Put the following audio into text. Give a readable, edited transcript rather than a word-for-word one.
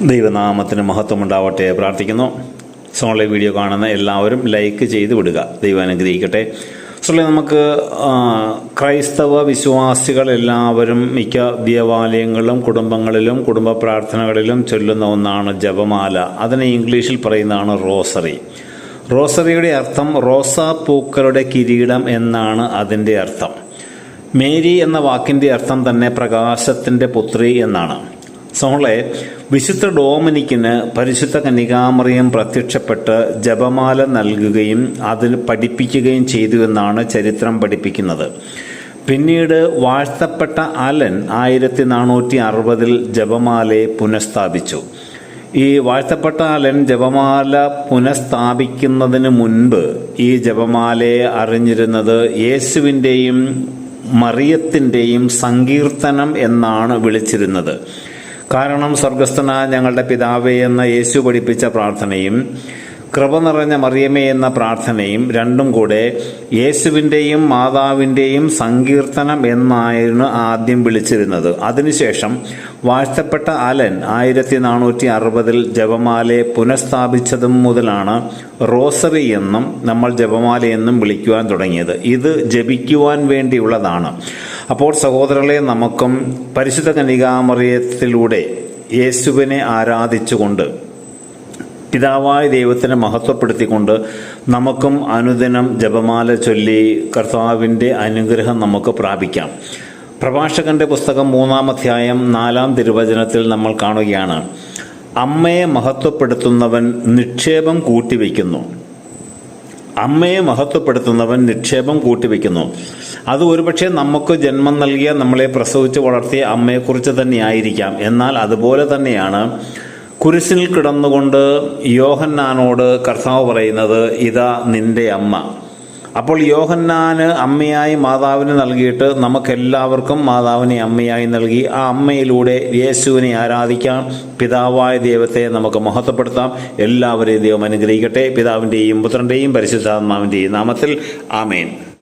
ദൈവനാമത്തിന് മഹത്വമുണ്ടാവട്ടെ പ്രാർത്ഥിക്കുന്നു. സോളെ വീഡിയോ കാണുന്ന എല്ലാവരും ലൈക്ക് ചെയ്ത് വിടുക. ദൈവം അനുഗ്രഹിക്കട്ടെ. സോളെ നമുക്ക് ക്രൈസ്തവ വിശ്വാസികൾ എല്ലാവരും മിക്ക ദേവാലയങ്ങളിലും കുടുംബങ്ങളിലും കുടുംബ പ്രാർത്ഥനകളിലും ചൊല്ലുന്ന ഒന്നാണ് ജപമാല. അതിനെ ഇംഗ്ലീഷിൽ പറയുന്നതാണ് റോസറി. റോസറിയുടെ അർത്ഥം റോസാപ്പൂക്കളുടെ കിരീടം എന്നാണ് അതിൻ്റെ അർത്ഥം. മേരി എന്ന വാക്കിൻ്റെ അർത്ഥം തന്നെ പ്രകാശത്തിൻ്റെ പുത്രി എന്നാണ്. സോളെ വിശുദ്ധ ഡോമിനിക്കിന് പരിശുദ്ധ കന്യകാമറിയം പ്രത്യക്ഷപ്പെട്ട് ജപമാല നൽകുകയും അതിന് പഠിപ്പിക്കുകയും ചെയ്തു എന്നാണ് ചരിത്രം പഠിപ്പിക്കുന്നത്. പിന്നീട് വാഴ്ത്തപ്പെട്ട അലൻ 1460 ജപമാലയെ പുനഃസ്ഥാപിച്ചു. ഈ വാഴ്ത്തപ്പെട്ട അലൻ ജപമാല പുനഃസ്ഥാപിക്കുന്നതിന് മുൻപ് ഈ ജപമാലയെ അറിഞ്ഞിരുന്നത് യേശുവിൻ്റെയും മറിയത്തിൻ്റെയും സങ്കീർത്തനം എന്നാണ് വിളിച്ചിരുന്നത്. കാരണം സ്വർഗസ്ഥനായ ഞങ്ങളുടെ പിതാവേ എന്ന യേശു പഠിപ്പിച്ച പ്രാർത്ഥനയും കൃപ നിറഞ്ഞ മറിയമേ എന്ന പ്രാർത്ഥനയും രണ്ടും കൂടെ യേശുവിൻ്റെയും മാതാവിൻ്റെയും സങ്കീർത്തനം എന്നായിരുന്നു ആദ്യം വിളിച്ചിരുന്നത്. അതിനുശേഷം വാഴ്ത്തപ്പെട്ട അലൻ 1460 ജപമാലയെ പുനഃസ്ഥാപിച്ചതും മുതലാണ് റോസറി എന്നും നമ്മൾ ജപമാല എന്നും വിളിക്കുവാൻ തുടങ്ങിയത്. ഇത് ജപിക്കുവാൻ വേണ്ടിയുള്ളതാണ്. അപ്പോൾ സഹോദരങ്ങളെ, നമുക്കും പരിശുദ്ധ കന്യകാമറിയത്തിലൂടെ യേശുവിനെ ആരാധിച്ചുകൊണ്ട് പിതാവായ ദൈവത്തിനെ മഹത്വപ്പെടുത്തിക്കൊണ്ട് നമുക്കും അനുദിനം ജപമാല ചൊല്ലി കർത്താവിൻ്റെ അനുഗ്രഹം നമുക്ക് പ്രാപിക്കാം. പ്രഭാഷകന്റെ പുസ്തകം 3-ാം അധ്യായം 4-ാം തിരുവചനത്തിൽ നമ്മൾ കാണുകയാണ്, അമ്മയെ മഹത്വപ്പെടുത്തുന്നവൻ നിക്ഷേപം കൂട്ടിവെക്കുന്നു. അമ്മയെ മഹത്വപ്പെടുത്തുന്നവൻ നിക്ഷേപം കൂട്ടിവെക്കുന്നു. അത് ഒരുപക്ഷെ നമുക്ക് ജന്മം നൽകിയ, നമ്മളെ പ്രസവിച്ച് വളർത്തിയ അമ്മയെക്കുറിച്ച് തന്നെയായിരിക്കാം. എന്നാൽ അതുപോലെ തന്നെയാണ് കുരിശിൽ കിടന്നുകൊണ്ട് യോഹന്നാനോട് കർത്താവ് പറയുന്നത്, ഇതാ നിന്റെ അമ്മ. അപ്പോൾ യോഹന്നാന് അമ്മയായി മാതാവിനെ നൽകിയിട്ട് നമുക്കെല്ലാവർക്കും മാതാവിനെ അമ്മയായി നൽകി. ആ അമ്മയിലൂടെ യേശുവിനെ ആരാധിക്കാം, പിതാവായ ദൈവത്തെ നമുക്ക് മഹത്വപ്പെടുത്താം. എല്ലാവരെയും ദൈവം അനുഗ്രഹിക്കട്ടെ. പിതാവിൻ്റെയും പുത്രൻ്റെയും പരിശുദ്ധാത്മാവിൻ്റെയും നാമത്തിൽ ആമേൻ.